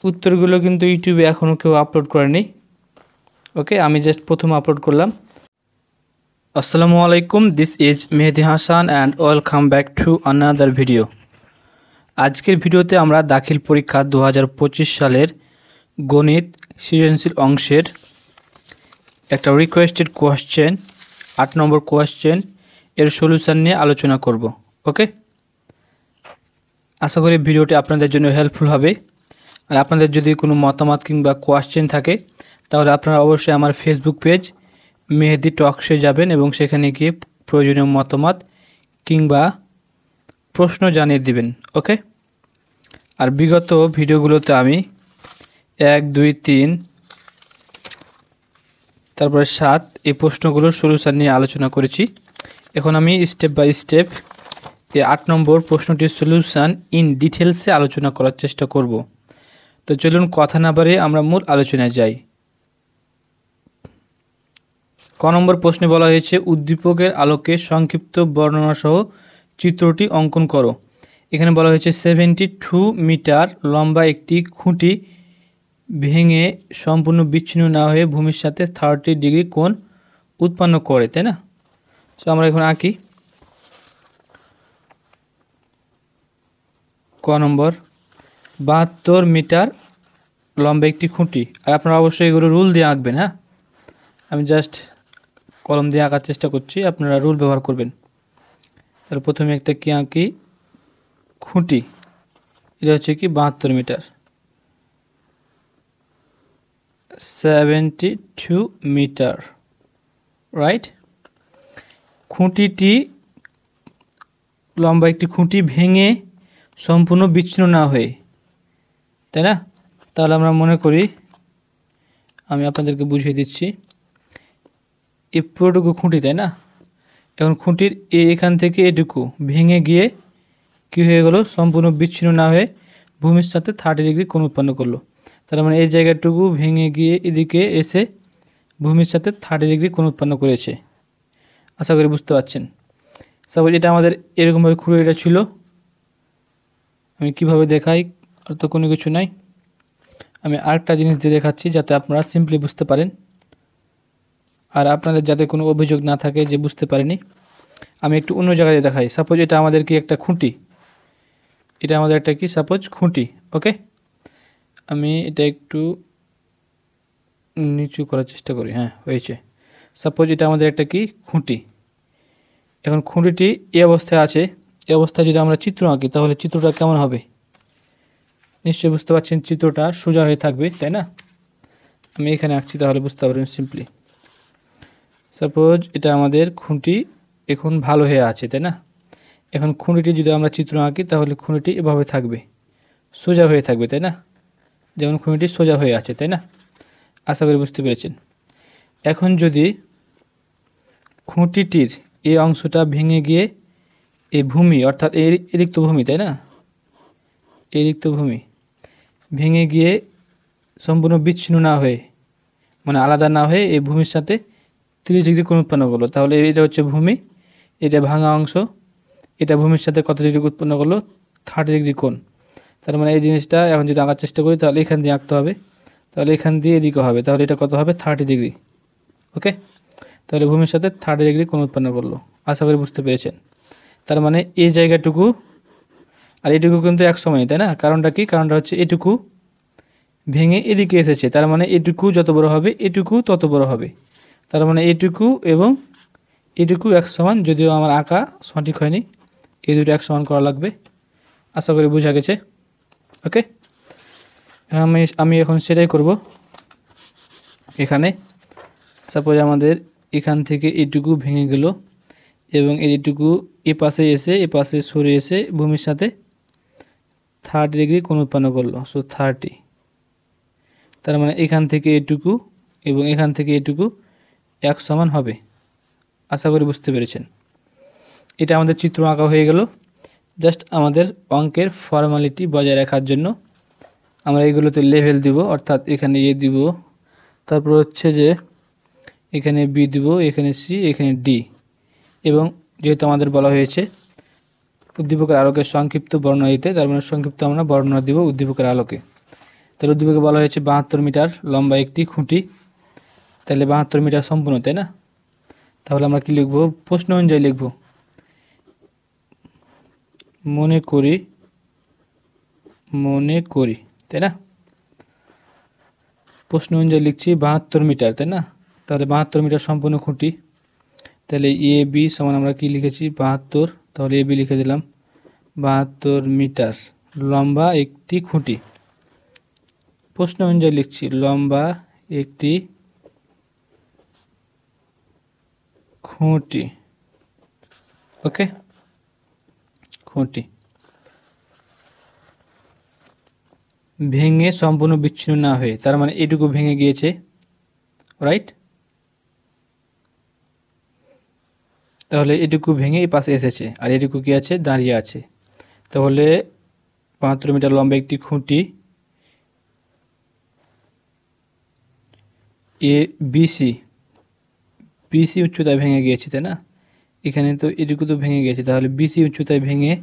উত্তরগুলো কিন্তু ইউটিউবে এখনও কেউ আপলোড করেনি। ওকে, আমি জাস্ট প্রথম আপলোড করলাম। আসসালামু আলাইকুম, this is Mehedi Hasan and welcome back to another video. আজকের ভিডিওতে আমরা দাখিল পরীক্ষা 2025 সালের গণিত সৃজনশীল অংশের একটা রিকোয়েস্টেড কোয়েশ্চেন 8 নম্বর কোয়েশ্চেন এর সলিউশন নিয়ে আলোচনা করব। ওকে, আশা করি ভিডিওটি আপনাদের জন্য হেল্পফুল হবে। আর আপনাদের যদি কোনো মতামত কিংবা কোয়েশ্চেন থাকে তাহলে আপনারা অবশ্যই আমার ফেসবুক পেজ মেহেদি টকসে যাবেন এবং সেখানে গিয়ে প্রয়োজনীয় মতামত কিংবা প্রশ্ন জানিয়ে দিবেন। ওকে, আর বিগত ভিডিওগুলোতে আমি 1, 2, 3 তারপরে 7 এই প্রশ্নগুলোর সলিউশন নিয়ে আলোচনা করেছি। এখন আমি স্টেপ বাই স্টেপ এই 8 নম্বর প্রশ্নটির সলিউশন ইন ডিটেলসে আলোচনা করার চেষ্টা করব। তো চলুন কথা না বাড়িয়ে আমরা মূল আলোচনায় যাই। ক নম্বর প্রশ্নে বলা হয়েছে উদ্দীপকের আলোকে সংক্ষিপ্ত বর্ণনাসহ চিত্রটি অঙ্কন করো। এখানে বলা হয়েছে 72 মিটার লম্বা একটি খুঁটি ভেঙে সম্পূর্ণ বিচ্ছিন্ন না হয়ে ভূমির সাথে 30 ডিগ্রি কোণ উৎপন্ন করে, তাই না? সো আমরা এখন আঁকি। ক নম্বর 72 মিটার লম্বা একটি খুঁটি। আর আপনারা অবশ্যই এগুলো রুল দিয়ে আঁকবেন। হ্যাঁ, আমি জাস্ট কলম দিয়ে আঁকার চেষ্টা করছি, আপনারা রুল ব্যবহার করবেন। তাহলে প্রথমে একটা কি আঁকি, খুঁটি। এটা হচ্ছে কি 72 মিটার, 72 মিটার, রাইট। খুঁটিটি লম্বা একটি খুঁটি ভেঙে সম্পূর্ণ বিচ্ছিন্ন না হয়ে, তাই না? তাহলে আমরা মনে করি, আমি আপনাদেরকে বুঝিয়ে দিচ্ছি, এই পুরোটুকু খুঁটি, তাই না? এখন খুঁটির এখান থেকে এটুকু ভেঙে গিয়ে কী হয়ে গেল, সম্পূর্ণ বিচ্ছিন্ন না হয়ে ভূমির সাথে 30 ডিগ্রি কোণ উৎপন্ন করলো। তার মানে এই জায়গাটুকু ভেঙে গিয়ে এদিকে এসে ভূমির সাথে 30 ডিগ্রি কোণ উৎপন্ন করেছে। আশা করি বুঝতে পারছেন। সাপোজ এটা আমাদের এরকমভাবে খুঁটিটা ছিল, আমি কিভাবে দেখাই, আর তো কোনো কিছু নাই, আমি আরেকটা জিনিস দিয়ে দেখাচ্ছি যাতে আপনারা সিম্পলি বুঝতে পারেন আর আপনাদের যাতে কোনো অভিযোগ না থাকে যে বুঝতে পারেনি। আমি একটু অন্য জায়গায় দেখাই। সাপোজ এটা আমাদের কি একটা খুঁটি, এটা আমাদের একটা কি সাপোজ খুঁটি। ওকে, আমি এটা একটু নিচু করার চেষ্টা করি। হ্যাঁ, হয়েছে। সাপোজ এটা আমাদের একটা কি খুঁটি। এখন খুঁটিটি এই অবস্থায় আছে। এই অবস্থায় যদি আমরা চিত্র আঁকি তাহলে চিত্রটা কেমন হবে নিশ্চয়ই বুঝতে পারছেন। চিত্রটা সোজা হয়ে থাকবে, তাই না? আমি এখানে আঁকছি তাহলে বুঝতে পারবেন সিম্পলি। সাপোজ এটা আমাদের খুঁটি এখন ভালো হয়ে আছে, তাই না? এখন খুঁটিটি যদি আমরা চিত্র আঁকি তাহলে খুঁটিটি এভাবে থাকবে, সোজা হয়ে থাকবে, তাই না? যেমন খুঁটিটি সোজা হয়ে আছে, তাই না? আশা করি বুঝতে পেরেছেন। এখন যদি খুঁটিটির এই অংশটা ভেঙে গিয়ে এই ভূমি, অর্থাৎ এদিক তো ভূমি, তাই না? এদিক তো ভূমি ভেঙে গিয়ে সম্পূর্ণ বিচ্ছিন্ন না হয়ে, মানে আলাদা না হয়ে এই ভূমির সাথে 30 ডিগ্রি কোণ উৎপন্ন করলো, তাহলে এটা হচ্ছে ভূমি, এটা ভাঙা অংশ, এটা ভূমির সাথে কত ডিগ্রি উৎপন্ন করলো, 30 ডিগ্রি কোণ। তার মানে এই জিনিসটা এখন যদি আঁকার চেষ্টা করি তাহলে এখান দিয়ে আঁকতে হবে, তাহলে এখান দিয়ে এদিকে হবে, তাহলে এটা কত হবে 30 ডিগ্রি। ওকে, তাহলে ভূমির সাথে 30 ডিগ্রি কোণ উৎপন্ন করলো। আশা করি বুঝতে পেরেছেন। তার মানে এই জায়গাটুকু আর এটুকু কিন্তু এক সময়, তাই না? কারণটা কি? কারণটা হচ্ছে এটুকু ভেঙে এদিকে এসেছে, তার মানে এটুকু যত বড় হবে এটুকু তত বড় হবে। তার মানে এটুকু এবং এটুকু এক সমান, যদিও আমার আঁকা সঠিক হয়নি, এই দুটো এক সমান করা লাগবে। আশা করি বোঝা গেছে। ওকে, আমি এখন সেটাই করব। এখানে সাপোজ আমাদের এখান থেকে এটুকু ভেঙে গেল এবং এইটুকু এ পাশে এসে এ পাশে সরে এসে ভূমির সাথে 30 ডিগ্রি কোণ উৎপন্ন করলো। সো 30, তার মানে এখান থেকে এটুকু এবং এখান থেকে এটুকু এক সমান হবে। আশা করি বুঝতে পেরেছেন। এটা আমাদের চিত্র আঁকা হয়ে গেল। জাস্ট আমাদের অঙ্কের ফর্মালিটি বজায় রাখার জন্য আমরা এগুলোতে লেভেল দিব, অর্থাৎ এখানে এ দিব, তারপর হচ্ছে যে এখানে বি দিব, এখানে সি, এখানে ডি। এবং যেহেতু আমাদের বলা হয়েছে উদ্দীপকের আলোকে সংক্ষিপ্ত বর্ণনা দিতে, তার মানে সংক্ষিপ্ত আমরা বর্ণনা দিব উদ্দীপকের আলোকে। তাহলে উদ্দীপকে বলা হয়েছে 72 মিটার লম্বা একটি খুঁটি, তাহলে 72 মিটার সম্পূর্ণ, তাই না? তাহলে আমরা কি লিখব? প্রশ্ন অনুযায়ী লিখব, মনে করি, তাই না? প্রশ্ন অনুযায়ী লিখছি 72 মিটার, তাই না? তাহলে 72 মিটার সম্পূর্ণ খুঁটি, তাহলে এ বি সমান আমরা কি লিখেছি? 72, তাহলে এ বি লিখে দিলাম 72 মিটার লম্বা একটি খুঁটি। প্রশ্ন অনুযায়ী লিখছি লম্বা একটি খুঁটি, ওকে, খুঁটি ভেঙে সম্পূর্ণ বিচ্ছিন্ন না হয়ে, তার মানে এটুকু ভেঙে গিয়েছে, রাইট? তাহলে এটুকু ভেঙে এই পাশে এসেছে, আর এটুকু কি আছে? দাঁড়িয়ে আছে। তাহলে 72 মিটার লম্বা একটি খুঁটি এ বিসি উচ্চতায় ভেঙে গিয়েছে, তাই না? এখানে তো এটুকু তো ভেঙে গেছে, তাহলে বিসি উচ্চতায় ভেঙে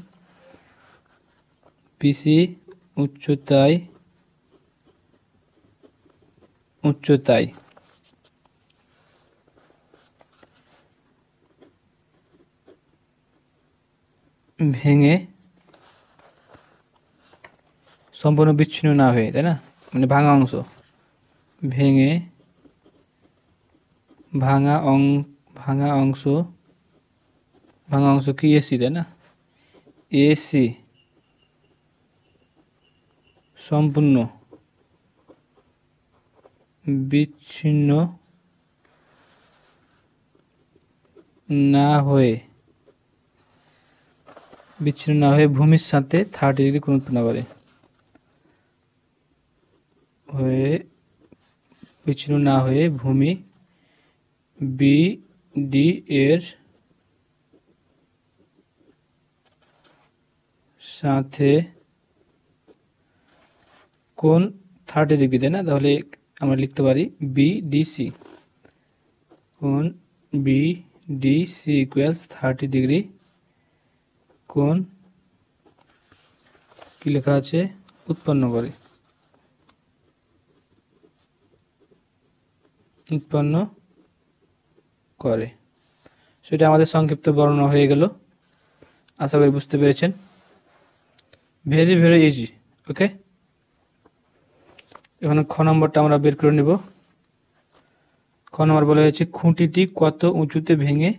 সম্পূর্ণ বিচ্ছিন্ন না হয়ে, তাই না? মানে ভাঙা অংশ কি? এসি, তাই না? এসি সম্পূর্ণ বিচ্ছিন্ন না হয়ে ভূমির সাথে 30 ডিগ্রি কোণ উৎপন্ন করে, বিচ্ছিন্ন না হয়ে ভূমি বিডি এর সাথে কোণ 30 ডিগ্রি, তাই না? তাহলে আমরা লিখতে পারি বিডিসি, কোণ বিডিসি ইকুয়ালস 30 ডিগ্রি কোণ কি লেখা আছে? উৎপন্ন করে। সেটা আমাদের সংক্ষিপ্ত বর্ণনা হয়ে গেল। আশা করি বুঝতে পেরেছেন। ভেরি ভেরি ইজি, ওকে। এখানে খ নম্বরটা আমরা বের করে নেব। খ নম্বর বলা হয়েছে খুঁটিটি কত উঁচুতে ভেঙে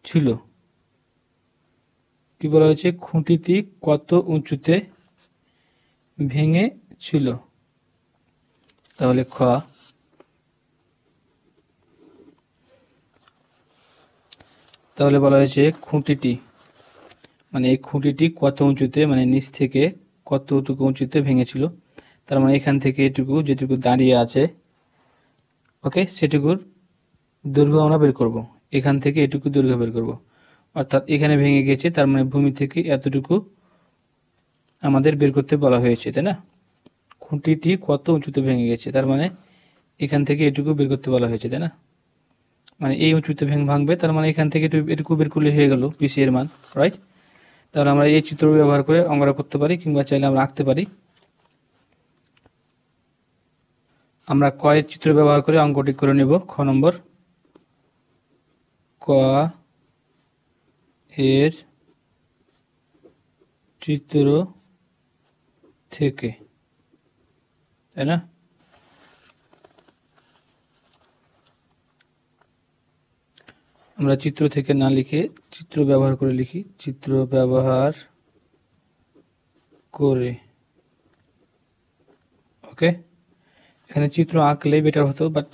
ছিল। কি বলা হয়েছে? খুঁটিটি কত উঁচুতে ভেঙে ছিল। তাহলে খ, তাহলে বলা হয়েছে খুঁটিটি, মানে এই খুঁটিটি কত উঁচুতে, মানে নিচ থেকে কতটুকু উঁচুতে ভেঙেছিল। তার মানে এখান থেকে এটুকু যেটুকু দাঁড়িয়ে আছে, ওকে, সেটুকুর দৈর্ঘ্য আমরা বের করব। এখান থেকে এটুকু দৈর্ঘ্য বের করব, অর্থাৎ এখানে ভেঙে গেছে, তার মানে ভূমি থেকে এতটুকু আমাদের বের করতে বলা হয়েছে, তাই না? খুঁটিটি কত উঁচুতে ভেঙে গেছে, তার মানে এখান থেকে এটুকু বের করতে বলা হয়েছে, তাই না? মানে এই উঁচুতে ভাঙবে, তার মানে এখান থেকে এটুকু বের করলে হয়ে গেল পিসি এর মান, রাইট? তাহলে আমরা এই চিত্র ব্যবহার করে অঙ্কটা করতে পারি, কিংবা চাইলে আমরা আঁকতে পারি। আমরা ক এর চিত্র ব্যবহার করে অঙ্কটি করে নেব। খ নম্বর, ক এর চিত্র থেকে, তাই না? আমরা চিত্র থেকে না লিখে চিত্র ব্যবহার করে লিখি। চিত্র ব্যবহার করে, ওকে। এখানে চিত্র আঁকলে বেটার হতো, বাট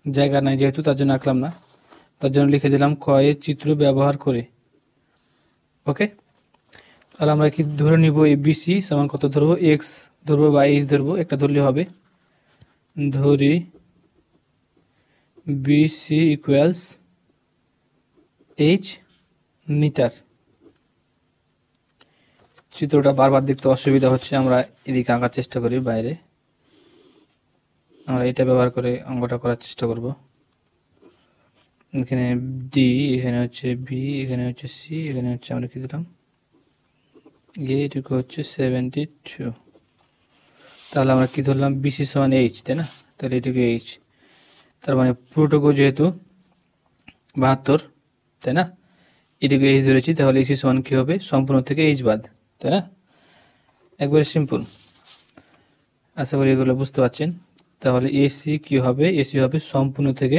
জায়গা নাই যেহেতু, তার জন্য আঁকলাম না। তার জন্য লিখে দিলাম ক এর চিত্র ব্যবহার করে, ওকে। তাহলে আমরা কি ধরে নিব? এই বিসি সমান কত ধরবো? এক্স ধরবো বা এইচ ধরবো, একটা ধরলে হবে। ধরি বিসি ইকুয়ালস এইচ মিটার। চিত্রটা বারবার দেখতে অসুবিধা হচ্ছে, আমরা এদিকে আঁকার চেষ্টা করি বাইরে। আমরা এটা ব্যবহার করে অঙ্কটা করার চেষ্টা করব। এখানে ডি, এখানে হচ্ছে বি, এখানে হচ্ছে সি, এখানে হচ্ছে আমরা কি দিলাম? এটুকু হচ্ছে 72। তাহলে আমরা কি ধরলাম, বিসি সমান এইচ, তাই না? তাহলে এটুকু এইচ, তার মানে পুরোটুকু যেহেতু 72, তাই না, এটুকু এইচ ধরেছি, তাহলে এসি সমান কী হবে, সম্পূর্ণ থেকে এইচ বাদ, তাই না? একবারে সিম্পল। আশা করি এগুলো বুঝতে পারছেন। তাহলে এসি কি হবে, এসি হবে সম্পূর্ণ থেকে,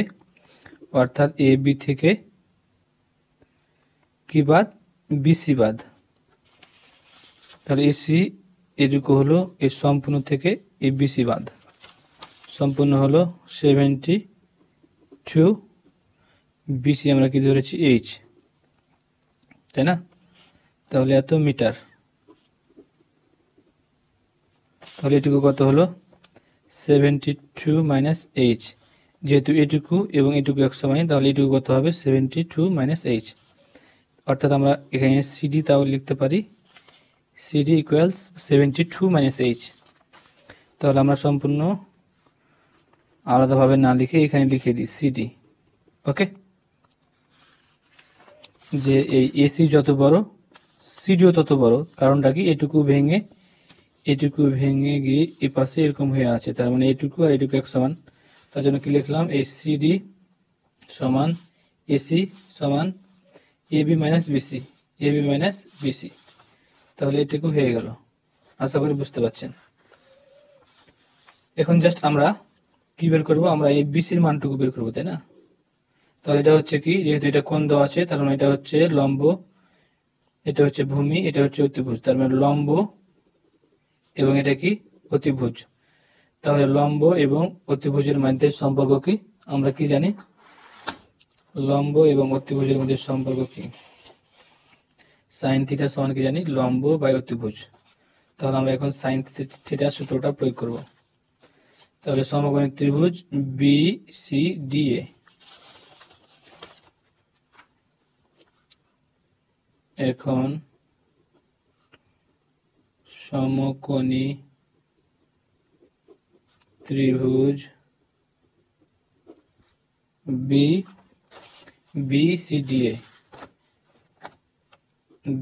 অর্থাৎ এ বি থেকে কি বাদ, বিসি বাদ। তাহলে এসি এটুকু হলো এই সম্পূর্ণ থেকে এ বিসি বাদ, সম্পূর্ণ হলো 72, বিসি আমরা কি ধরেছি এইচ, তাই না? তাহলে এত মিটার। তাহলে এটুকু কত হলো, 72 মাইনাস এইচ, যেহেতু এটুকু এবং এটুকু এক সমান, তাহলে এটুকু কত হবে, 72 মাইনাস এইচ। অর্থাৎ আমরা এখানে সিডি তাও লিখতে পারি, সিডি ইকুয়ালস 72 মাইনাস এইচ। তাহলে আমরা সম্পূর্ণ আলাদাভাবে না লিখে এখানে লিখে দিই সিডি। ওকে, যে এই এসি যত বড় সিডিও তত বড়, কারণটা কি, এটুকু ভেঙে গিয়ে এই পাশে এরকম হয়ে আছে, তার মানে এটুকু আর এটুকু এক সমান। তার জন্য কি লিখলাম, এই সিডি সমান এসি সমান AB minus BC, AB minus BC. তাহলে এটুকু হয়ে গেল, আশা করি বুঝতে পারছেন। এখন জাস্ট আমরা কি বের করব, আমরা এই বিসির মানটুকু বের করবো, তাই না? তাহলে এটা হচ্ছে কি, যেহেতু এটা কোণ দেওয়া আছে, তার মানে এটা হচ্ছে লম্ব, এটা হচ্ছে ভূমি, এটা হচ্ছে অতিভুজ, তার মানে লম্ব এবং এটা কি অতিভুজ। তাহলে লম্ব এবং অতিভুজের মধ্যে সম্পর্ক কি, আমরা কি জানি, লম্ব এবং অতিভুজের মধ্যে সম্পর্ক কি, সাইন থিটা সমান কি জানি, লম্ব বাই অতিভুজ। তাহলে আমরা এখন সাইন থিটার সূত্রটা প্রয়োগ করব। তাহলে সমকোণী ত্রিভুজ বি সি ডি এ, এখন সমকোণী ত্রিভুজ B B C D A,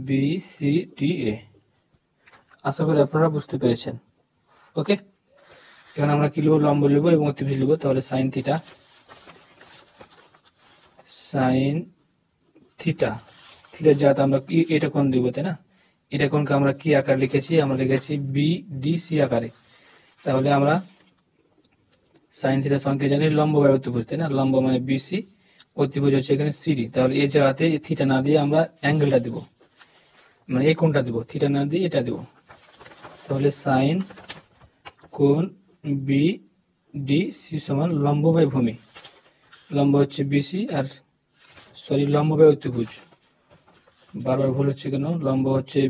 B C D A, আশা করি আপনারা বুঝতে পেরেছেন। ওকে, এখানে আমরা কি লিখব, লম্ব লিখব এবং অতিভুজ লিখব। তাহলে সাইন থিটা, সাইন থিটা, থিটার জায়গাতে আমরা কি এটা কোণ দিব, তাই না? এটা কোণকে আমরা কি আকার লিখেছি, আমরা লিখেছি বি ডি সি আকারে। তাহলে আমরা সাইন থিটার সংখ্যা জানি লম্ব বাই অতিভুজ, তাই না? লম্ব মানে বিসি, অতিভুজ হচ্ছে এখানে সিডি। তাহলে এই জায়গাতে থিটা না দিয়ে আমরা অ্যাঙ্গেলটা দিব, মানে এই কোণটা দিব, থিটা না দিয়ে এটা দিব। তাহলে সাইন কোণ বি ডি সি সমান লম্ব বাই ভূমি, লম্ব হচ্ছে বিসি আর সরি লম্ব বাই অতিভুজ, বারবার ভুল হচ্ছে কেন, লম্ব হচ্ছে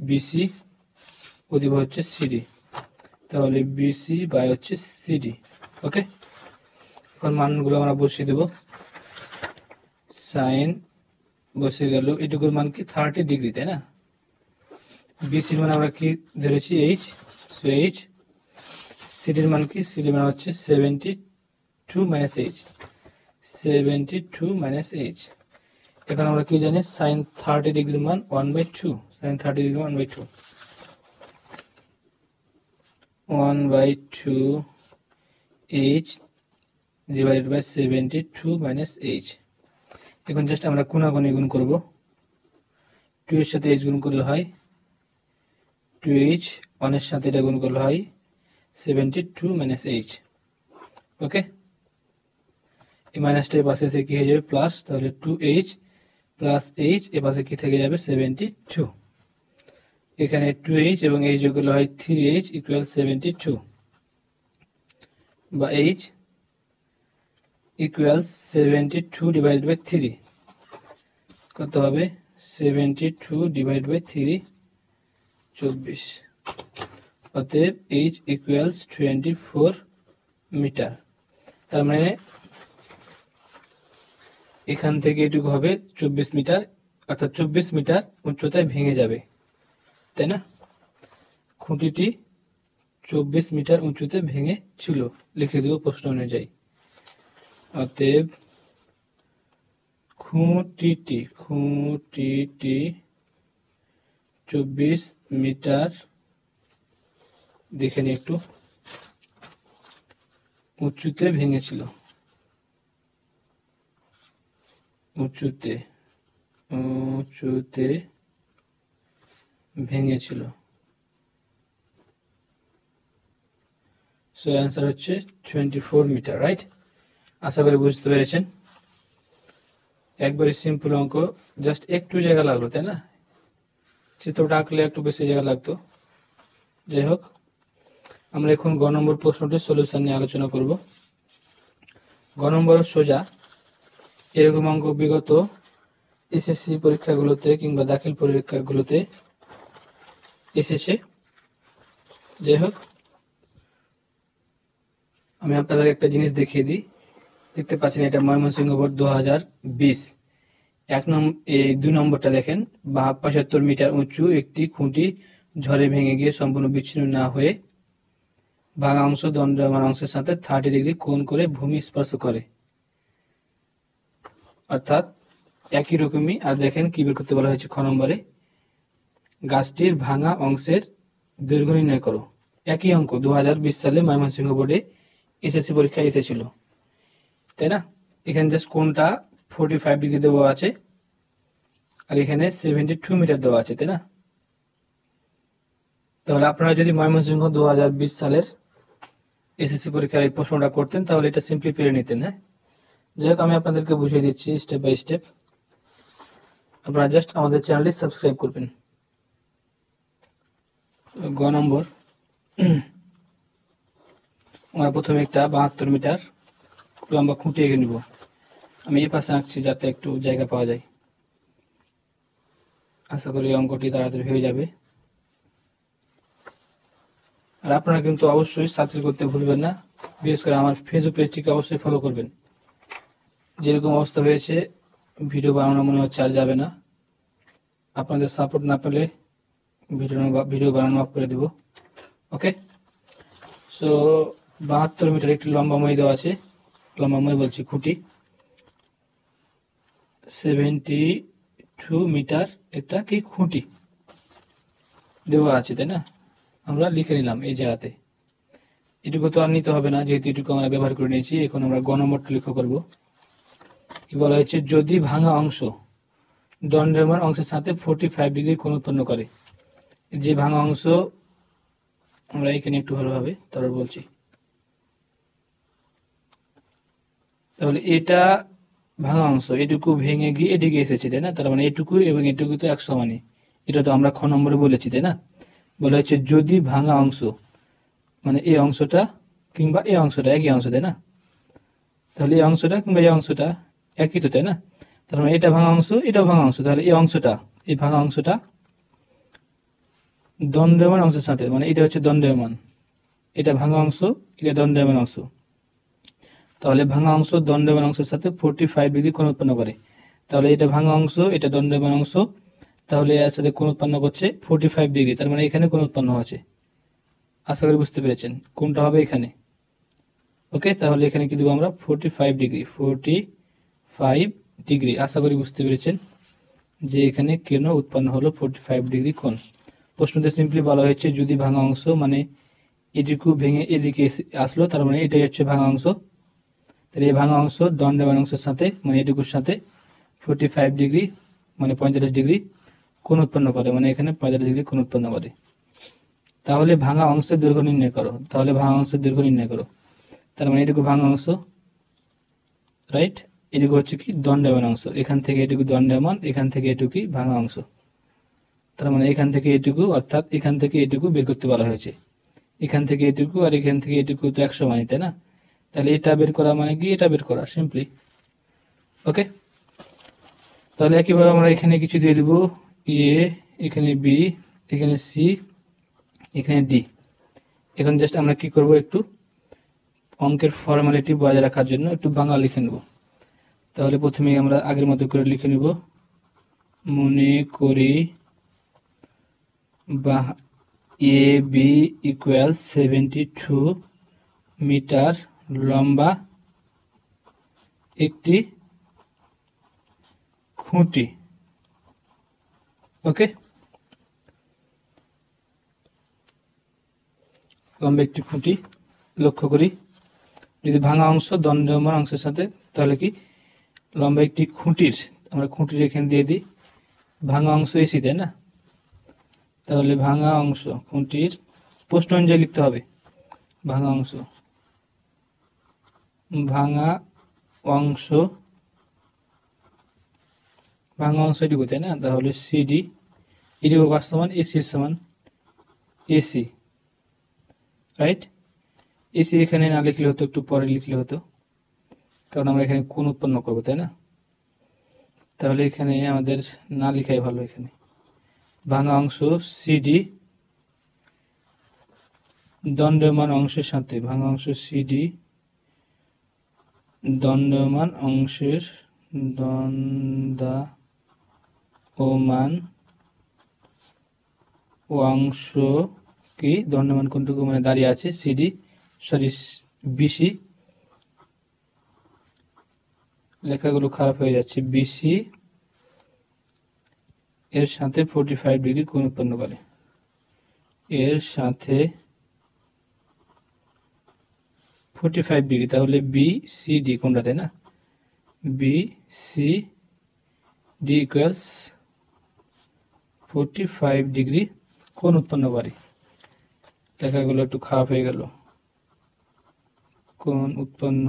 বিসি, অতিভুজ হচ্ছে সিডি, তাহলে বিসি বাই হচ্ছে সিডি। ওকে, এখন মানগুলো আমরা বসিয়ে দেব। সাইন বসে গেল, এটুকুর মান কি 30 ডিগ্রি, তাই না? বিসির মান আমরা কি ধরেছি এইচ, সো এইচ। সিডির মান কি, সিডির মান হচ্ছে 72 মাইনাস এইচ, 72 মাইনাস এইচ। এখন আমরা কি জানি, সাইন 30 ডিগ্রির মান 1/2, sine 30 degree 1/2, 1/2 H divided by 72 minus H. এখন জাস্ট আমরা কোণাগুণি গুণ করব, 2 এর সাথে এইচ গুণ করলে হয় 2h, 1 এর সাথে এটা গুণ করলে হয় 72 মাইনাস এইচ। ওকে, এই মাইনাসটা এর পাশে এসে কি হয়ে যাবে প্লাস, তাহলে 2h প্লাস এইচ এর পাশে কি থেকে যাবে 72, এখানে 2h এবং এইচ যোগ করলে হয় 3h ইকুয়াল 72, বা h ইকুয়াল 72 ডিভাইডেড বাই 3, কত হবে 72 ডিভাইড বাই 3, 24। অতএব h ইকুয়ালস 24 মিটার। তার মানে এখান থেকে এটুকু হবে 24 মিটার, অর্থাৎ 24 মিটার উচ্চতায় ভেঙে যাবে, তাই না? খুঁটিটি 24 মিটার উঁচুতে ভেঙে ছিল, লিখে দেব প্রশ্ন অনুযায়ী। অতএব খুঁটিটি 24 মিটার দেখে নিই একটু, উঁচুতে ভেঙেছিল, উঁচুতে উঁচুতে ভেঙেছিল। সো অ্যান্সার হচ্ছে 24 মিটার, রাইট? আশা করি বুঝতে পেরেছেন। একবারে সিম্পল অঙ্ক, জাস্ট একটু জায়গা লাগলো, তাই না? চিত্রটা আঁকলে একটু বেশি জায়গা লাগতো। যাই হোক, আমরা এখন গ নম্বর প্রশ্নটির সলিউশন নিয়ে আলোচনা করব। গ নম্বর সোজা, এরকম অঙ্ক বিগত এসএসসি পরীক্ষাগুলোতে কিংবা দাখিল পরীক্ষাগুলোতে এসেছে। যাই হোক, আমি আপনাদের একটা জিনিস দেখিয়ে দিই। দেখতে পাচ্ছেন এটা ময়মনসিংহ বোর্ড 2020। 2 নম্বরটা দেখেন, 75 মিটার উঁচু একটি খুঁটি ঝড়ে ভেঙে গিয়ে সম্পূর্ণ বিচ্ছিন্ন না হয়ে ভাঙা অংশ দণ্ডায়মান অংশের সাথে 30 ডিগ্রি কোণ করে ভূমি স্পর্শ করে। অর্থাৎ একই রকমই। আর দেখেন কি বের করতে বলা হয়েছে খ নম্বরে, গাছটির ভাঙা অংশের দৈর্ঘ্য নির্ণয় করো। একই অঙ্ক 2020 সালে ময়মনসিংহ বোর্ডে এসএসসি পরীক্ষায় এসেছিল, তাই না? এখানে জাস্ট কোণটা 45 ডিগ্রি দেওয়া আছে, আর এখানে 72 মিটার দেওয়া আছে, তাই না? তাহলে আপনারা যদি ময়মনসিংহ 2020 সালের এসএসসি পরীক্ষার এই প্রশ্নটা করতেন তাহলে এটা সিম্পলি পেরে নিতেন। হ্যাঁ, যাই হোক, আমি আপনাদেরকে বুঝিয়ে দিচ্ছি স্টেপ বাই স্টেপ। আপনারা জাস্ট আমাদের চ্যানেলটি সাবস্ক্রাইব করবেন। গ নম্বর, আমরা প্রথমে একটা 72 মিটার লম্বা খুঁটি এঁকে নিব। আমি এই পাশে আঁকছি যাতে একটু জায়গা পাওয়া যায়। আশা করি অঙ্কটি তাড়াতাড়ি হয়ে যাবে। আর আপনারা কিন্তু অবশ্যই সাবস্ক্রাইব করতে ভুলবেন না, বিশেষ করে আমার ফেসবুক পেজটিকে অবশ্যই ফলো করবেন। যেরকম অবস্থা হয়েছে ভিডিও বানানো মনে হচ্ছে আর যাবে না। আপনাদের সাপোর্ট না পেলে ভিডিও বানানো অফ করে দেব। ওকে, সো 72 মিটার একটি লম্বা মই দেওয়া আছে, লম্বা মই বলছি খুঁটি। 72 মিটার একটা কি খুঁটি দেওয়া আছে, তাই না? আমরা লিখে নিলাম এই জায়গাতে। এটুকু তো আর নিতে হবে না, যেহেতু এটুকু আমরা ব্যবহার করে নিয়েছি। এখন আমরা গ নম্বরটা লক্ষ্য করব। কি বলা হয়েছে, যদি ভাঙা অংশ দণ্ডায়মান অংশের সাথে 45 ডিগ্রি কোণ উৎপন্ন করে। যে ভাঙা অংশ, আমরা এখানে একটু ভালোভাবে তারপর বলছি। তাহলে এটা ভাঙা অংশ, এটুকু ভেঙে গিয়ে এদিকে এসেছে, তাই না? তার মানে এটুকু এবং এটুকু তো এক সমানই। এটা তো আমরা খ নম্বরে বলেছি, তাই না? বলা হচ্ছে যদি ভাঙা অংশ, মানে এই অংশটা কিংবা এই অংশটা একই অংশ, তাই না? তাহলে এই অংশটা কিংবা এই অংশটা একই তো, তাই না? তার মানে এটা ভাঙা অংশ, এটাও ভাঙা অংশ। তাহলে এই অংশটা, এই ভাঙা অংশটা দণ্ডায়মান অংশের সাথে, মানে এটা হচ্ছে দণ্ডায়মান, এটা ভাঙা অংশ, এটা দণ্ডায়মান অংশ। তাহলে ভাঙা অংশ দণ্ডায়মান অংশের সাথে 45 ডিগ্রি কোণ উৎপন্ন করে। তাহলে এটা ভাঙা অংশ, এটা দণ্ডায়মান অংশ, তাহলে এর সাথে কোণ উৎপন্ন করছে 45 ডিগ্রি। তার মানে এখানে কোণ উৎপন্ন হচ্ছে। আশা করি বুঝতে পেরেছেন কোনটা হবে এখানে। ওকে, তাহলে এখানে কি দেবো আমরা, 45 ডিগ্রি, 45 ডিগ্রি। আশা করি বুঝতে পেরেছেন যে এখানে কেন উৎপন্ন হলো 45 ডিগ্রি কোণ। প্রশ্নতে সিম্পলি বলা হয়েছে যদি ভাঙা অংশ, মানে এটুকু ভেঙে এদিকে আসলো, তার মানে এটাই হচ্ছে ভাঙা অংশ। তাহলে এই ভাঙা অংশ দণ্ডায়মান অংশের সাথে, মানে এটুকুর সাথে 45 ডিগ্রি মানে 45 ডিগ্রি কোণ উৎপন্ন করে, মানে এখানে 45 ডিগ্রি কোণ উৎপন্ন করে। তাহলে ভাঙা অংশের দৈর্ঘ্য নির্ণয় করো। তাহলে ভাঙা অংশের দৈর্ঘ্য নির্ণয় করো, তার মানে এটুকু ভাঙা অংশ, রাইট? এটুকু হচ্ছে কি দণ্ডায়মান অংশ। এখান থেকে এটুকু দণ্ডায়মান, এখান থেকে এটুকুই ভাঙা অংশ। তার মানে এখান থেকে এটুকু, অর্থাৎ এখান থেকে এটুকু বের করতে বলা হয়েছে। এখান থেকে এটুকু আর এখান থেকে এটুকু তো 100 মানে, তাই না? তাহলে এটা বের করা মানে কি এটা বের করা, সিম্পলি। ওকে, তাহলে একইভাবে আমরা এখানে কিছু দিয়ে দেবো, এ, এখানে বি, এখানে সি, এখানে ডি। এখন জাস্ট আমরা কি করব, একটু অঙ্কের ফর্মালিটি বজায় রাখার জন্য একটু বাংলা লিখে নেব। তাহলে প্রথমে আমরা আগের মতো করে লিখে নেব, মনে করি বা এ বি ইকুয়াল 72 মিটার লম্বা একটি খুঁটি। ওকে, লম্বা একটি খুঁটি লক্ষ্য করি। যদি ভাঙা অংশ দণ্ডমান অংশের সাথে, তাহলে কি লম্বা একটি খুঁটির, আমরা খুঁটির এখানে দিয়ে দিই ভাঙা অংশ এসি, তাই না? তাহলে ভাঙা অংশ খুঁটির প্রশ্ন অনুযায়ী লিখতে হবে। ভাঙা অংশ এটুকু, তাই না? তাহলে সিডি এটুকু কাজ সমান এসি সমান এসি, রাইট? এসি এখানে না লিখলে হতো, একটু পরে লিখলে হতো, কারণ আমরা এখানে কোণ উৎপন্ন করবো, তাই না? তাহলে এখানে আমাদের না লিখাই ভালো। এখানে ভাঙা অংশ সিডি দণ্ডমান অংশের সাথে, ভাঙা অংশ সিডি দণ্ডমান অংশের দণ্ডায়মান অংশ কি দণ্ডমান কোনটুকু মানে দাঁড়িয়ে আছে সিডি বিসি, লেখাগুলো খারাপ হয়ে যাচ্ছে, বিসি এর সাথে 45 ডিগ্রি কোণ উৎপন্ন করে, এর সাথে 45 ডিগ্রি। তাহলে বিসিডি কোনটা, তাই না? বিসিডি ইকুয়ালস 45 ডিগ্রি কোণ উৎপন্ন করে। লেখাগুলো একটু খারাপ হয়ে গেল। কোণ উৎপন্ন,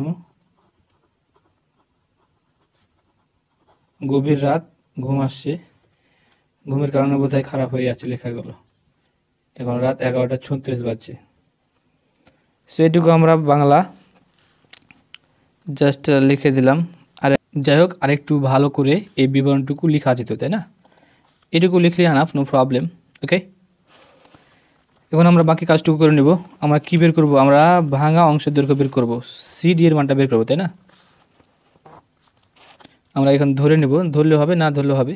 গভীর রাত, ঘুম আসছে, ঘুমের কারণে বোধহয় খারাপ হয়ে যাচ্ছে লেখাগুলো। এখন রাত 11:36 বাজছে। সো এটুকু আমরা বাংলা জাস্ট লিখে দিলাম। আর যাই হোক, আরেকটু ভালো করে এই বিবরণটুকু লেখা যেত, তাই না? এটুকু লিখলে আনাফ, নো প্রবলেম। ওকে, এখন আমরা বাকি কাজটুকু করে নেব। আমরা কি বের করব? আমরা ভাঙা অংশের দৈর্ঘ্য বের করব, সিডি এর মানটা বের করব, তাই না? আমরা এখন ধরে নেব, ধরলে হবে না ধরলে হবে,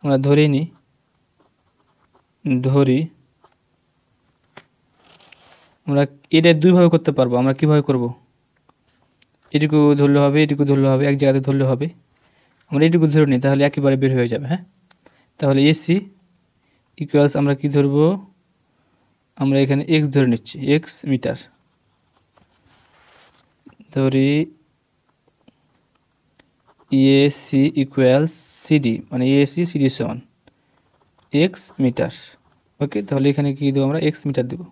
আমরা ধরেই নিই, ধরি। আমরা এটা দুইভাবে করতে পারবো। আমরা কিভাবে করব? এটুকু ধরলে হবে, এটুকু ধরলে হবে, এক জায়গাতে ধরলে হবে। আমরা এটুকু ধরে নিই, তাহলে একেবারে বের হয়ে যাবে। হ্যাঁ, তাহলে এসি ইকুয়ালস আমরা কি ধরব? আমরা এখানে এক্স ধরে নিচ্ছি, এক্স মিটার ধরি। এসি ইকুয়ালস সিডি, মানে এসি সিডি সমান এক্স মিটার। ওকে, তাহলে এখানে কি দেবো? আমরা এক্স মিটার দেবো।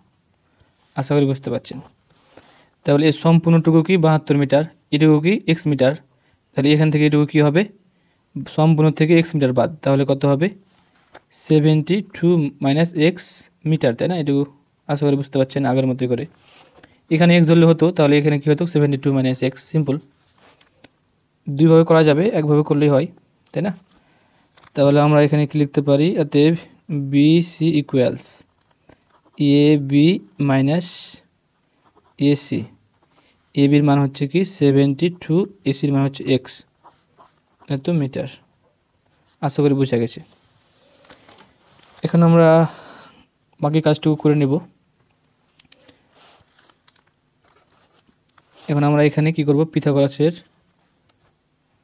আশা করি বুঝতে পারছেন। তাহলে এর সম্পূর্ণটুকু কি 72 মিটার, এটুকু কি এক্স মিটার। তাহলে এখান থেকে এটুকু কী হবে? সম্পূর্ণ থেকে এক্স মিটার বাদ, তাহলে কত হবে? 72 মাইনাস এক্স মিটার, তাই না? এটুকু আশা করি বুঝতে পারছেন। আগের মতোই করে এখানে এক্স ধরলে হতো, তাহলে এখানে কী হতো? 72 মাইনাস এক্স। সিম্পল, দুইভাবে করা যাবে, একভাবে করলেই হয়, তাই না? তাহলে আমরা এখানে কি লিখতে পারি? অতএব BC equals A B minus AC. এ বির মান হচ্ছে কি 72, এসির মান হচ্ছে এক্স, এত মিটার। আশা করি বোঝা গেছে। এখন আমরা বাকি কাজটুকু করে নেব। এখন আমরা এখানে কি করব?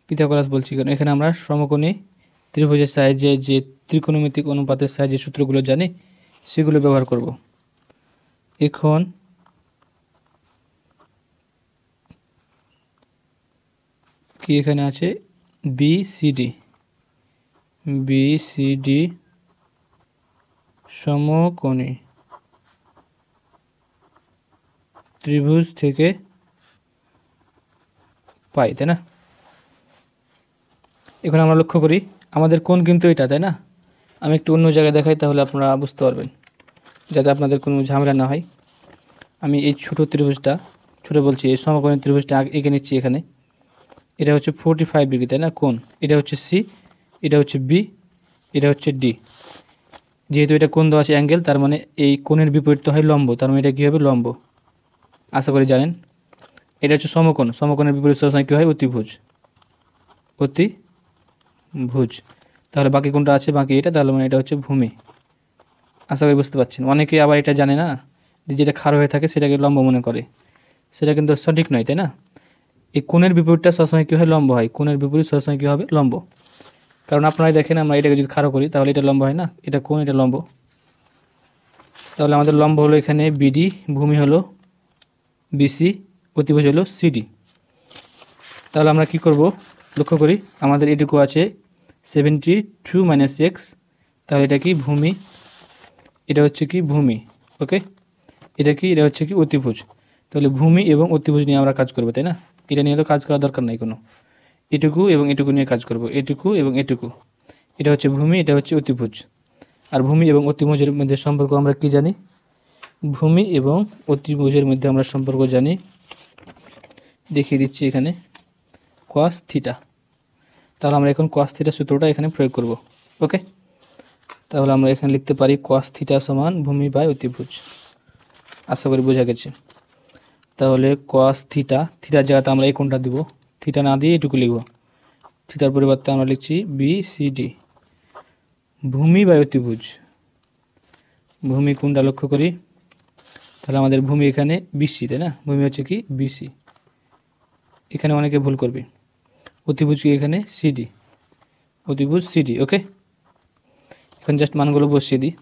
পিথাগোরাস বলছি কারণ এখানে আমরা সমকোণী ত্রিভুজের সাহায্যে যে ত্রিকোণমিতিক অনুপাতের সাহায্যে সূত্রগুলো জানি সেগুলো ব্যবহার করব। এখন কি এখানে আছে? বিসিডি সমকোণী ত্রিভুজ থেকে পাই, তাই না? এখন আমরা লক্ষ্য করি আমাদের কোণ কিন্তু এটা, তাই না? আমি একটু অন্য জায়গায় দেখাই, তাহলে আপনারা বুঝতে পারবেন, যাতে আপনাদের কোনো ঝামেলা না হয়। আমি এই ছোটো ত্রিভুজটা, ছোটো বলছি, এই সমকোণী ত্রিভুজটা এঁকে নিচ্ছি। এখানে এটা হচ্ছে 45 ডিগ্রি, তাই না? কোণ এটা হচ্ছে সি, এটা হচ্ছে বি, এটা হচ্ছে ডি। যেহেতু এটা কোণ দেওয়া আছে অ্যাঙ্গেল, তার মানে এই কোণের বিপরীত হয় লম্ব, তার মানে এটা কী হবে? লম্ব। আশা করি জানেন। এটা হচ্ছে সমকোণ, সমকোণের বিপরীত সবসময় কী হয়? অতিভুজ। তাহলে বাকি কোনটা আছে? বাকি এটা, তাহলে মানে এটা হচ্ছে ভূমি। আশা করি বুঝতে পারছেন। অনেকে আবার এটা জানে না, যে যেটা খাড়া হয়ে থাকে সেটাকে লম্ব মনে করে, সেটা কিন্তু সঠিক নয়, তাই না? এই কোণের বিপরীতটা সবসময় কী হয়? লম্ব হয়। কোণের বিপরীত সবসময় কী হবে? লম্ব। কারণ আপনারাই দেখেন, আমরা এটাকে যদি খাড়া করি তাহলে এটা লম্ব হয় না, এটা কোণ, এটা লম্ব। তাহলে আমাদের লম্ব হলো এখানে বিডি, ভূমি হলো বিসি, অতিভুজ হলো সিডি। তাহলে আমরা কি করব, লক্ষ্য করি আমাদের এটুকু আছে 72 মাইনাস এক্স, তাহলে এটা কি ভূমি, এটা হচ্ছে কি ভূমি, ওকে। এটা কি, এটা হচ্ছে কি অতিভুজ। তাহলে ভূমি এবং অতিভুজ নিয়ে আমরা কাজ করবো, তাই না? এটা নিয়ে তো কাজ করার দরকার নাই কোনো, এটুকু এবং এটুকু নিয়ে কাজ করব, এটুকু এবং এটুকু। এটা হচ্ছে ভূমি, এটা হচ্ছে অতিভুজ। আর ভূমি এবং অতিভুজের মধ্যে সম্পর্ক আমরা কি জানি? ভূমি এবং অতিভুজের মধ্যে আমরা সম্পর্ক জানি, দেখিয়ে দিচ্ছি এখানে, কস থিটা। তাহলে আমরা এখন কস থিটা সূত্রটা এখানে প্রয়োগ করব, ওকে। তাহলে আমরা এখানে লিখতে পারি কস থিটা সমান ভূমি বাই অতিভুজ। আশা করি বোঝা গেছে। তাহলে কস থিটা, থিটার জায়গাতে আমরা এই কোণটা দিব, থিটা না দিয়ে এটুকু লিখব, থিটার পরিবর্তে আমরা লিখছি বিসিডি, ভূমি বাই অতিভুজ। ভূমি কোণটা লক্ষ্য করি, তাহলে আমাদের ভূমি এখানে বিসি, তাই না? ভূমি হচ্ছে কি বিসি, এখানে অনেকে ভুল করবে। অতিভুজ কি এখানে সিডি, অতিভুজ সিডি, ওকে। এখন জাস্ট মানগুলো বসিয়ে দিই,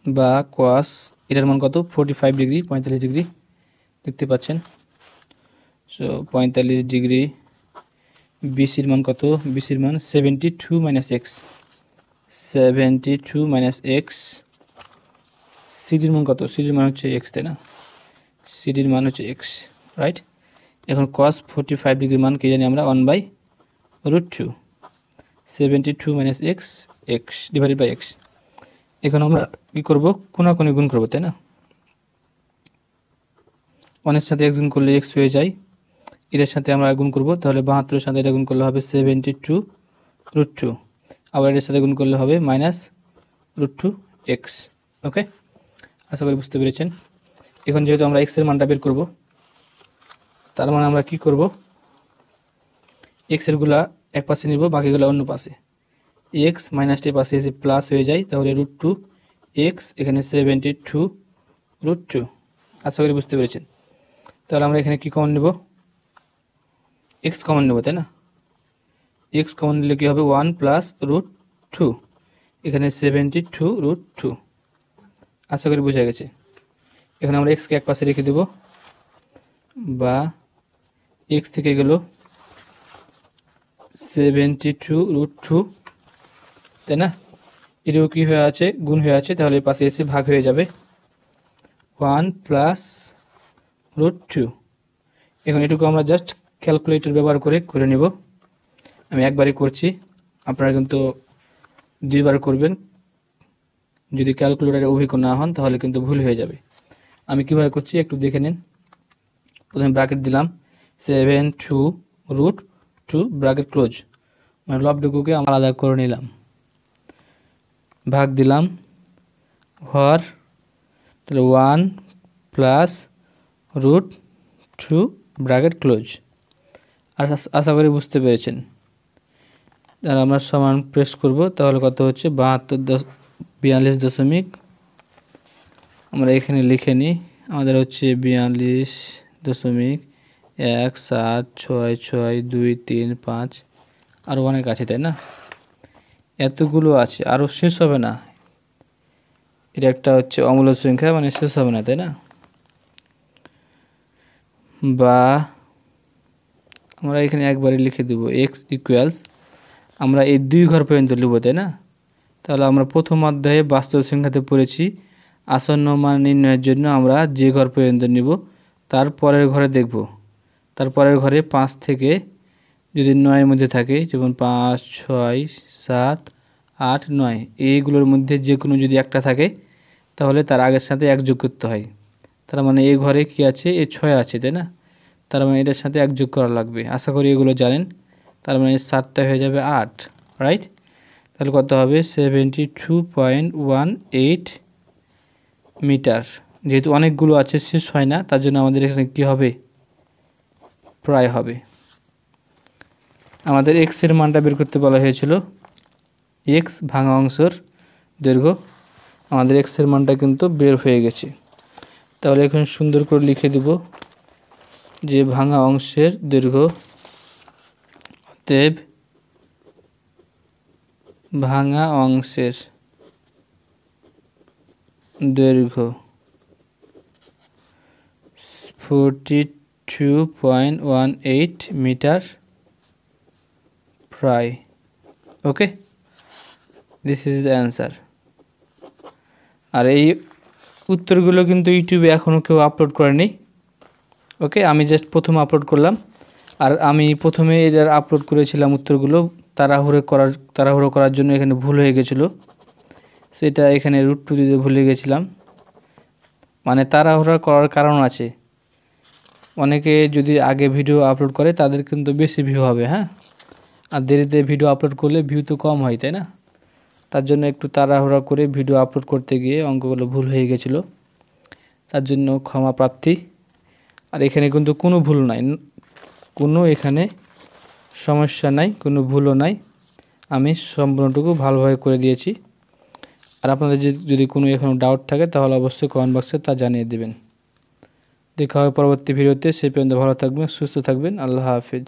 বা কস, এটার মান কত 45 ডিগ্রি, 45 ডিগ্রি দেখতে পাচ্ছেন। সো 45 ডিগ্রি, বিসির মান কত, বিসির মান 72 মাইনাস এক্স, 72 মাইনাস এক্স। সিডির মান কত, সিডির মান হচ্ছে এক্স, তাই না? সিডির মান হচ্ছে এক্স, রাইট। এখন কস 45 ডিগ্রির মান কি জানি আমরা, 1/√2, 72 minus X, X divided by X. এখন আমরা কী করবো, কোনাকুনি গুণ করবো, তাই না? 1-এর সাথে এক্স গুণ করলে এক্স হয়ে যায়, এটার সাথে আমরা গুণ করব, তাহলে 72-এর সাথে এটা গুণ করলে হবে 72√2, আবার এটার সাথে গুণ করলে হবে -√2 এক্স, ওকে। আশা করি বুঝতে পেরেছেন। এখন যেহেতু আমরা এক্সের মানটা বের করব, তার মানে আমরা কি করব, এক্সেরগুলা এক পাশে নিব, বাকিগুলো অন্য পাশে। এক্স মাইনাসটি পাশে এসে প্লাস হয়ে যায়, তাহলে √2 এক্স, এখানে 72√2। আশা করি বুঝতে পেরেছেন। তাহলে আমরা এখানে কি কমন নেব, এক্স কমন নেব, তাই না? এক্স কমন নিলে কী হবে, 1+√2, এখানে 72√2। আশা করি বোঝা গেছে। এখানে আমরা এক্সকে এক পাশে রেখে দেব, বা এক্স থেকে গেল 72√2, তাই না? এটাও কী হয়ে আছে, গুণ হয়ে আছে, তাহলে পাশে এসে ভাগ হয়ে যাবে, 1+√2। এখন এটুকু আমরা জাস্ট ক্যালকুলেটর ব্যবহার করে নেব। আমি একবারই করছি, আপনারা কিন্তু দুইবার করবেন। যদি ক্যালকুলেটরে অভিজ্ঞ না হন তাহলে কিন্তু ভুল হয়ে যাবে। আমি কীভাবে করছি একটু দেখে নিন। প্রথমে ব্র্যাকেট দিলাম, 72√2 ব্র্যাকেট ক্লোজ, মানে লবটুকুকে আলাদা করে নিলাম, ভাগ দিলাম, হর, তাহলে 1+√2 ব্র্যাকেট ক্লোজ। আর আশা করি বুঝতে পেরেছেন। আর আমরা সমান প্রেস করব, তাহলে কত হচ্ছে 42., আমরা এখানে লিখে নিই, আমাদের হচ্ছে 42.1766235, আরও অনেক আছে, তাই না? এতগুলো আছে, আরও শেষ হবে না। এটা একটা হচ্ছে অমূল্য সংখ্যা, মানে শেষ হবে না, তাই না? বা আমরা এখানে একবারে লিখে দেব এক্স ইকুয়ালস, আমরা এই 2 ঘর পর্যন্ত লিখব, তাই না? তাহলে আমরা প্রথম অধ্যায়ে বাস্তব সংখ্যাতে পড়েছি, আসন্ন মান নির্ণয়ের জন্য আমরা যে ঘর পর্যন্ত নিব তার পরের ঘরে দেখব। তার পরের ঘরে 5 থেকে যদি 9-এর মধ্যে থাকে, যেমন 5, 6, 7, 8, 9, এইগুলোর মধ্যে যে কোনো যদি একটা থাকে তাহলে তার আগের সাথে 1 যোগ করতে হয়। তার মানে এই ঘরে কি আছে, এই 6 আছে, তাই না? তার মানে এটার সাথে 1 যোগ করা লাগবে। আশা করি এগুলো জানেন। তার মানে 7টা হয়ে যাবে 8, রাইট? তাহলে কত হবে, 72.18 মিটার। যেহেতু অনেকগুলো আছে, শেষ হয় না, তার জন্য আমাদের এখানে কি হবে, প্রায় হবে। আমাদের এক্সের মানটা বের করতে বলা হয়েছিল, এক্স ভাঙা অংশের দৈর্ঘ্য। আমাদের এক্সের মানটা কিন্তু বের হয়ে গেছে। তাহলে এখন সুন্দর করে লিখে দেব যে ভাঙা অংশের দৈর্ঘ্য, অতএব ভাঙা অংশের দৈর্ঘ্য 42.18 মিটার প্রায়। ওকে, দিস ইজ দ্য অ্যান্সার। আর এই উত্তরগুলো কিন্তু ইউটিউবে এখনও কেউ আপলোড করেনি। ওকে, আমি জাস্ট প্রথম আপলোড করলাম। আর আমি প্রথমে এটার আপলোড করেছিলাম উত্তরগুলো, তাড়াহুড়ো করার জন্য এখানে ভুল হয়ে গেছিলো, সেটা এখানে √2 দিতে ভুলে গেছিলাম। মানে তাড়াহুড়ো করার কারণ আছে, অনেকে যদি আগে ভিডিও আপলোড করে তাদের কিন্তু বেশি ভিউ হবে, হ্যাঁ, আর দেরিতে ভিডিও আপলোড করলে ভিউ তো কম হয়, তাই না? তার জন্য একটু তাড়াহুড়া করে ভিডিও আপলোড করতে গিয়ে অঙ্কগুলো ভুল হয়ে গেছিলো, তার জন্য ক্ষমা প্রার্থী। আর এখানে কিন্তু কোনো ভুল নাই, কোনো এখানে সমস্যা নাই, কোনো ভুলও নাই, আমি সম্পূর্ণটুকু ভালোভাবে করে দিয়েছি। আর আপনাদের যদি কোনো এখনও ডাউট থাকে তাহলে অবশ্যই কমেন্ট বক্সে তা জানিয়ে দেবেন। দেখা হবে পরবর্তী ভিডিওতে, সে পর্যন্ত ভালো থাকবেন, সুস্থ থাকবেন, আল্লাহ হাফেজ।